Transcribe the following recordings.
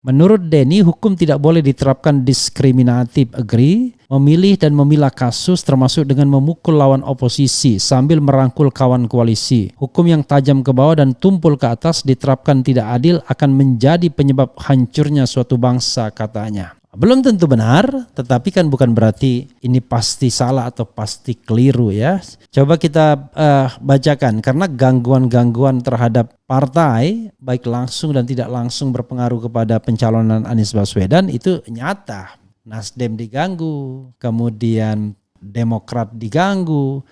Menurut Denny, hukum tidak boleh diterapkan diskriminatif. Agree? Memilih dan memilah kasus termasuk dengan memukul lawan oposisi sambil merangkul kawan koalisi. Hukum yang tajam ke bawah dan tumpul ke atas diterapkan tidak adil akan menjadi penyebab hancurnya suatu bangsa, katanya. Belum tentu benar, tetapi kan bukan berarti ini pasti salah atau pasti keliru ya. Coba kita bacakan, karena gangguan-gangguan terhadap partai baik langsung dan tidak langsung berpengaruh kepada pencalonan Anies Baswedan itu nyata. Nasdem diganggu, kemudian Demokrat diganggu.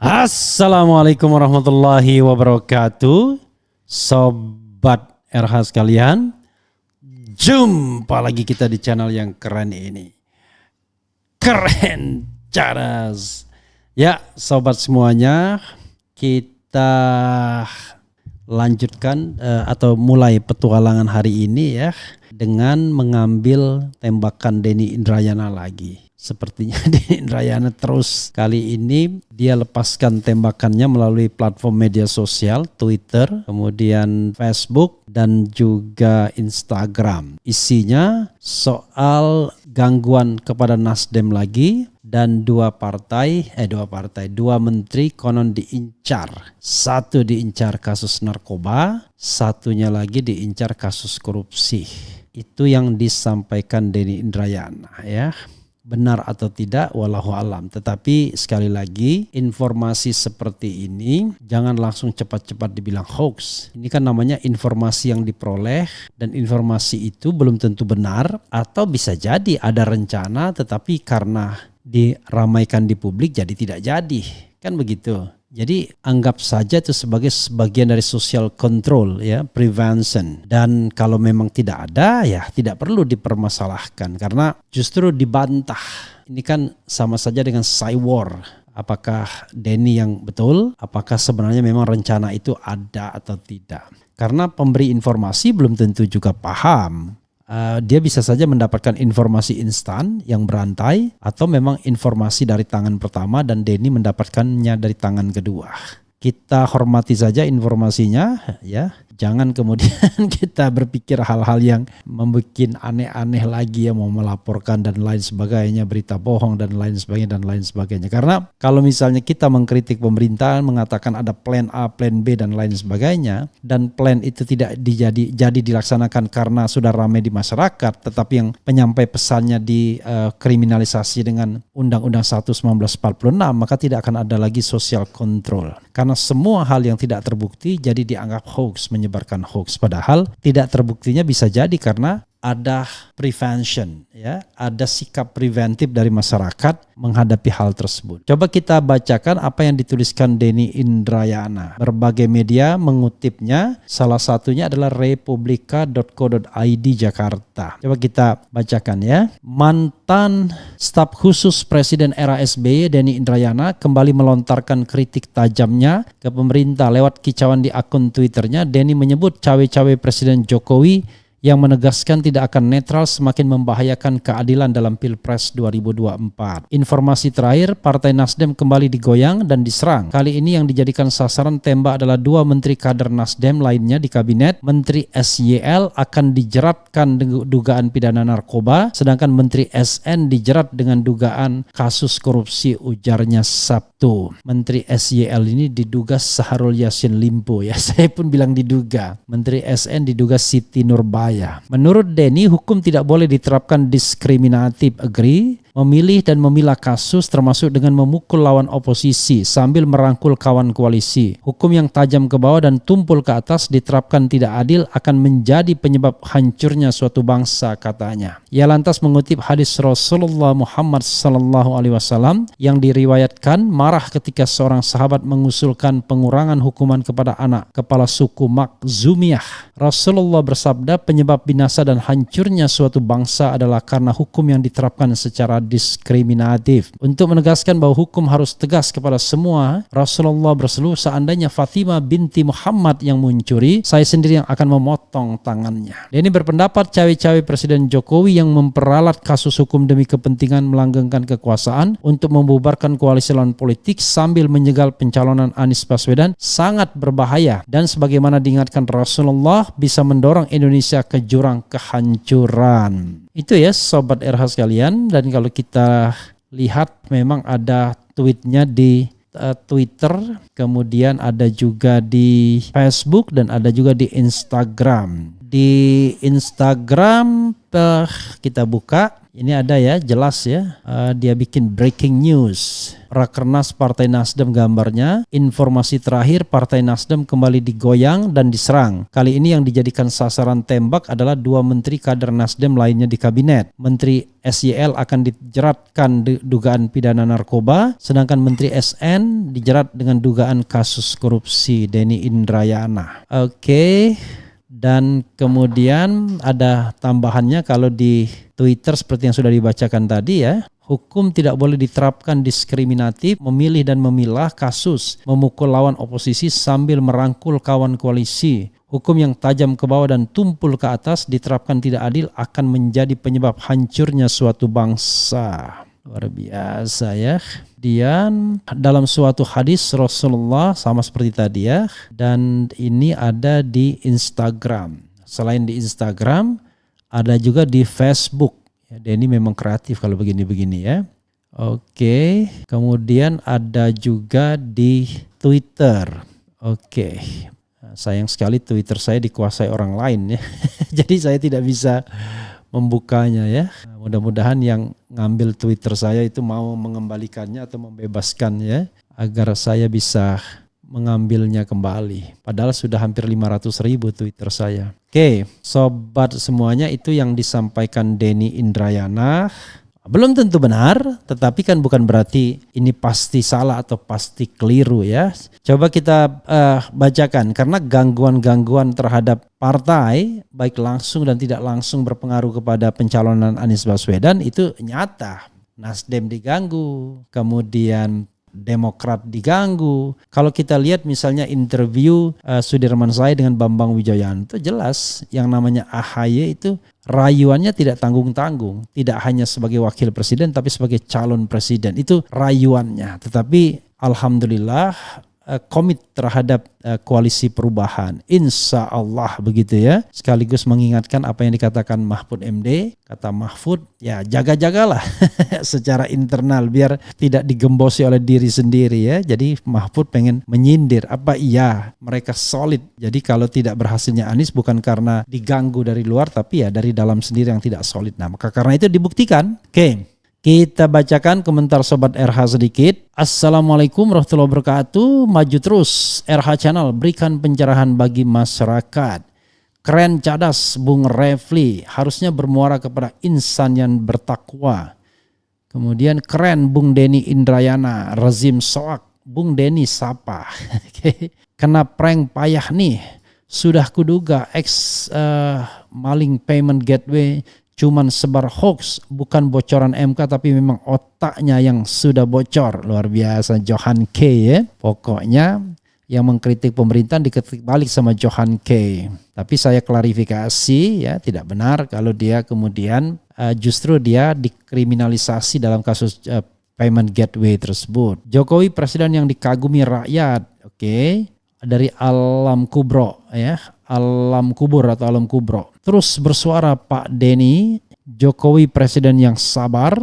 Assalamualaikum warahmatullahi wabarakatuh. Sobat RH sekalian, jumpa lagi kita di channel yang keren ini. Keren caras. Ya sobat semuanya, kita lanjutkan atau mulai petualangan hari ini ya, dengan mengambil tembakan Denny Indrayana lagi. Sepertinya Denny Indrayana terus kali ini dia lepaskan tembakannya melalui platform media sosial, Twitter, kemudian Facebook dan juga Instagram. Isinya soal gangguan kepada Nasdem lagi dan dua menteri konon diincar. Satu diincar kasus narkoba, satunya lagi diincar kasus korupsi. Itu yang disampaikan Denny Indrayana ya. Benar atau tidak wallahu alam, tetapi sekali lagi informasi seperti ini jangan langsung cepat-cepat dibilang hoax. Ini kan namanya informasi yang diperoleh dan informasi itu belum tentu benar, atau bisa jadi ada rencana tetapi karena diramaikan di publik jadi tidak jadi, kan begitu. Jadi anggap saja itu sebagai sebagian dari social control ya, prevention. Dan kalau memang tidak ada ya tidak perlu dipermasalahkan karena justru dibantah. Ini kan sama saja dengan cywar. Apakah Denny yang betul? Apakah sebenarnya memang rencana itu ada atau tidak? Karena pemberi informasi belum tentu juga paham. Dia bisa saja mendapatkan informasi instan yang berantai atau memang informasi dari tangan pertama dan Denny mendapatkannya dari tangan kedua. Kita hormati saja informasinya ya. Jangan kemudian kita berpikir hal-hal yang membuat aneh-aneh lagi ya, mau melaporkan dan lain sebagainya, berita bohong dan lain sebagainya. Karena kalau misalnya kita mengkritik pemerintahan, mengatakan ada plan A, plan B dan lain sebagainya, dan plan itu tidak jadi dilaksanakan karena sudah ramai di masyarakat, tetapi yang penyampai pesannya dikriminalisasi dengan Undang-Undang 1 1946, maka tidak akan ada lagi social control. Karena semua hal yang tidak terbukti jadi dianggap hoax, menyebarkan hoax, padahal tidak terbuktinya bisa jadi karena ada prevention ya, ada sikap preventif dari masyarakat menghadapi hal tersebut. Coba kita bacakan apa yang dituliskan Denny Indrayana. Berbagai media mengutipnya, salah satunya adalah republika.co.id Jakarta. Coba kita bacakan ya. Mantan staf khusus Presiden era SBY Denny Indrayana kembali melontarkan kritik tajamnya ke pemerintah lewat kicauan di akun Twitternya. Denny menyebut cawe-cawe Presiden Jokowi yang menegaskan tidak akan netral semakin membahayakan keadilan dalam Pilpres 2024. Informasi terakhir, Partai Nasdem kembali digoyang dan diserang. Kali ini yang dijadikan sasaran tembak adalah dua menteri kader Nasdem lainnya di kabinet. Menteri SYL akan dijeratkan dengan dugaan pidana narkoba, sedangkan Menteri SN dijerat dengan dugaan kasus korupsi, ujarnya Sabtu. Menteri SYL ini diduga Syahrul Yassin Limpo ya, saya pun bilang diduga. Menteri SN diduga Siti Nurbaya. Menurut Denny, hukum tidak boleh diterapkan diskriminatif. Agree? memilih dan memilah kasus termasuk dengan memukul lawan oposisi sambil merangkul kawan koalisi. Hukum yang tajam ke bawah dan tumpul ke atas diterapkan tidak adil akan menjadi penyebab hancurnya suatu bangsa, katanya. Ia lantas mengutip hadis Rasulullah Muhammad SAW yang diriwayatkan marah ketika seorang sahabat mengusulkan pengurangan hukuman kepada anak kepala suku Makhzumiyah. Rasulullah bersabda, penyebab binasa dan hancurnya suatu bangsa adalah karena hukum yang diterapkan secara diskriminatif. Untuk menegaskan bahwa hukum harus tegas kepada semua, Rasulullah berseru, seandainya Fatimah binti Muhammad yang mencuri, saya sendiri yang akan memotong tangannya. Dia ini berpendapat cawe-cawe Presiden Jokowi yang memperalat kasus hukum demi kepentingan melanggengkan kekuasaan untuk membubarkan koalisi lawan politik sambil menyegal pencalonan Anies Baswedan sangat berbahaya dan sebagaimana diingatkan Rasulullah bisa mendorong Indonesia ke jurang kehancuran. Itu ya Sobat RH sekalian, dan kalau kita lihat memang ada tweetnya di Twitter, kemudian ada juga di Facebook dan ada juga di Instagram. Di Instagram kita buka, ini ada ya, jelas ya, dia bikin breaking news. Rakernas Partai Nasdem gambarnya, informasi terakhir Partai Nasdem kembali digoyang dan diserang. Kali ini yang dijadikan sasaran tembak adalah 2 menteri kader Nasdem lainnya di kabinet. Menteri SYL akan dijeratkan dugaan pidana narkoba, sedangkan Menteri SN dijerat dengan dugaan kasus korupsi Denny Indrayana. Oke. Dan kemudian ada tambahannya kalau di Twitter seperti yang sudah dibacakan tadi ya. Hukum tidak boleh diterapkan diskriminatif, memilih dan memilah kasus, memukul lawan oposisi sambil merangkul kawan koalisi. Hukum yang tajam ke bawah dan tumpul ke atas diterapkan tidak adil akan menjadi penyebab hancurnya suatu bangsa. Luar biasa ya. Dan dalam suatu hadis Rasulullah sama seperti tadi ya. Dan ini ada di Instagram. Selain di Instagram, ada juga di Facebook. Ya, ini memang kreatif kalau begini-begini ya. Oke. Kemudian ada juga di Twitter. Oke. Sayang sekali Twitter saya dikuasai orang lain ya. Jadi saya tidak bisa membukanya ya. Mudah-mudahan yang ngambil Twitter saya itu mau mengembalikannya atau membebaskan ya, agar saya bisa mengambilnya kembali. Padahal sudah hampir 500.000 Twitter saya. Oke, sobat semuanya, itu yang disampaikan Denny Indrayana. Belum tentu benar, tetapi kan bukan berarti ini pasti salah atau pasti keliru ya. Coba kita bacakan, karena gangguan-gangguan terhadap partai baik langsung dan tidak langsung berpengaruh kepada pencalonan Anies Baswedan itu nyata. Nasdem diganggu, kemudian Demokrat diganggu. Kalau kita lihat misalnya interview Sudirman Said dengan Bambang Wijoyanto, jelas yang namanya AHY itu rayuannya tidak tanggung-tanggung, tidak hanya sebagai wakil presiden tapi sebagai calon presiden, itu rayuannya. Tetapi alhamdulillah komit terhadap koalisi perubahan, insya Allah begitu ya. Sekaligus mengingatkan apa yang dikatakan Mahfud MD, kata Mahfud ya jaga-jagalah secara internal biar tidak digembosi oleh diri sendiri ya. Jadi Mahfud pengen menyindir, apa iya mereka solid. Jadi kalau tidak berhasilnya Anies bukan karena diganggu dari luar tapi ya dari dalam sendiri yang tidak solid. Nah maka karena itu dibuktikan. Oke. Kita bacakan komentar Sobat RH sedikit. Assalamualaikum warahmatullahi wabarakatuh. Maju terus RH Channel, berikan pencerahan bagi masyarakat. Keren cadas Bung Refli, harusnya bermuara kepada insan yang bertakwa. Kemudian keren Bung Denny Indrayana, rezim soak. Bung Denny sapa. Kena prank payah nih. Sudah kuduga maling payment gateway cuman sebar hoax, bukan bocoran MK tapi memang otaknya yang sudah bocor. Luar biasa Johan K ya. Pokoknya yang mengkritik pemerintahan diketik balik sama Johan K. Tapi saya klarifikasi ya, tidak benar kalau dia kemudian justru dia dikriminalisasi dalam kasus payment gateway tersebut. Jokowi presiden yang dikagumi rakyat. Oke. Dari Alam Kubro ya, Alam Kubur atau Alam Kubro. Terus bersuara Pak Denny, Jokowi presiden yang sabar,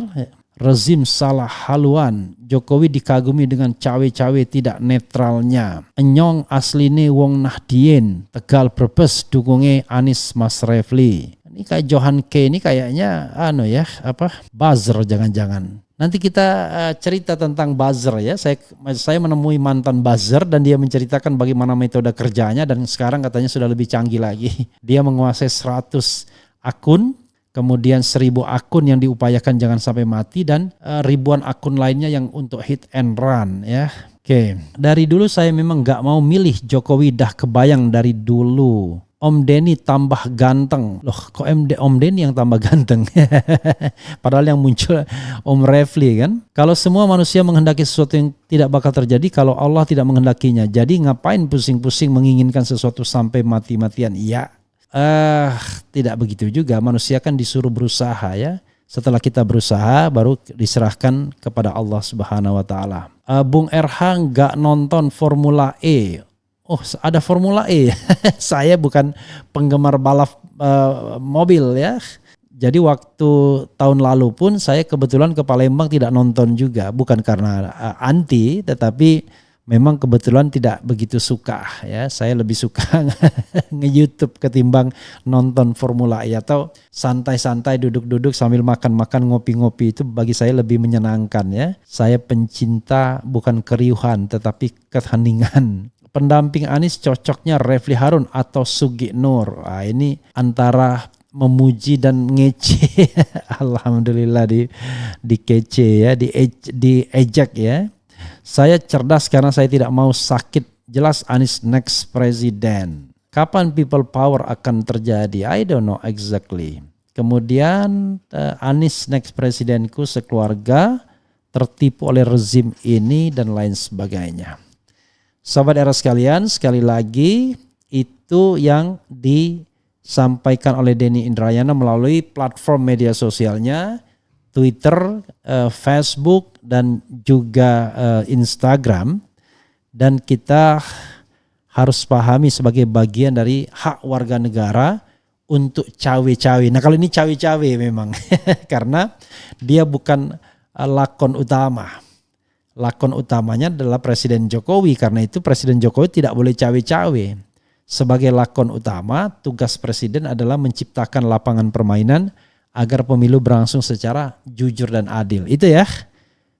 rezim salah haluan. Jokowi dikagumi dengan cawe-cawe tidak netralnya. Enyong asline wong Nahdien, Tegal Brebes dukunge Anies Mas Refli. Ini kayak Johan K ini kayaknya buzzer jangan-jangan. Nanti kita cerita tentang buzzer ya. Saya menemui mantan buzzer dan dia menceritakan bagaimana metode kerjanya dan sekarang katanya sudah lebih canggih lagi. Dia menguasai 100 akun, kemudian 1000 akun yang diupayakan jangan sampai mati dan ribuan akun lainnya yang untuk hit and run ya. Oke, dari dulu saya memang gak mau milih Jokowi, dah kebayang dari dulu. Om Denny tambah ganteng. Loh kok Om Denny yang tambah ganteng? Padahal yang muncul Om Refli kan. Kalau semua manusia menghendaki sesuatu yang tidak bakal terjadi kalau Allah tidak menghendakinya. Jadi ngapain pusing-pusing menginginkan sesuatu sampai mati-matian? Ya, tidak begitu juga. Manusia kan disuruh berusaha ya. Setelah kita berusaha baru diserahkan kepada Allah Subhanahu wa taala. Bung RH nggak nonton Formula E. Oh, ada Formula E. Saya bukan penggemar balap mobil ya. Jadi waktu tahun lalu pun saya kebetulan ke Palembang tidak nonton juga. Bukan karena anti, tetapi memang kebetulan tidak begitu suka ya. Saya lebih suka nge-YouTube ketimbang nonton Formula E, atau santai-santai duduk-duduk sambil makan-makan ngopi-ngopi, itu bagi saya lebih menyenangkan ya. Saya pencinta bukan keriuhan tetapi keheningan. Pendamping Anies cocoknya Refli Harun atau Sugi Nur. Ini antara memuji dan ngece. Alhamdulillah di kece ya, di ejek ya. Saya cerdas karena saya tidak mau sakit. Jelas Anies next president. Kapan people power akan terjadi? I don't know exactly. Kemudian Anies next presidenku sekeluarga tertipu oleh rezim ini dan lain sebagainya. Sobat Era sekalian, sekali lagi itu yang disampaikan oleh Denny Indrayana melalui platform media sosialnya, Twitter, Facebook, dan juga Instagram. Dan kita harus pahami sebagai bagian dari hak warga negara untuk cawe-cawe. Nah kalau ini cawe-cawe memang karena dia bukan lakon utama. Lakon utamanya adalah Presiden Jokowi, karena itu Presiden Jokowi tidak boleh cawe-cawe. Sebagai lakon utama, tugas Presiden adalah menciptakan lapangan permainan agar pemilu berlangsung secara jujur dan adil. Itu ya,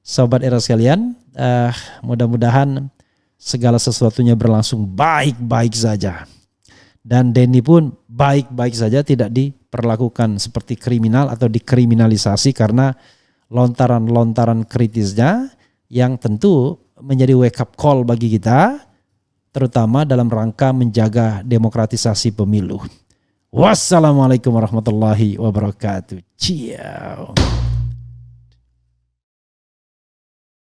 Sobat Era sekalian, mudah-mudahan segala sesuatunya berlangsung baik-baik saja. Dan Denny pun baik-baik saja, tidak diperlakukan seperti kriminal atau dikriminalisasi karena lontaran-lontaran kritisnya, yang tentu menjadi wake up call bagi kita, terutama dalam rangka menjaga demokratisasi pemilu. Wassalamualaikum warahmatullahi wabarakatuh. Ciao.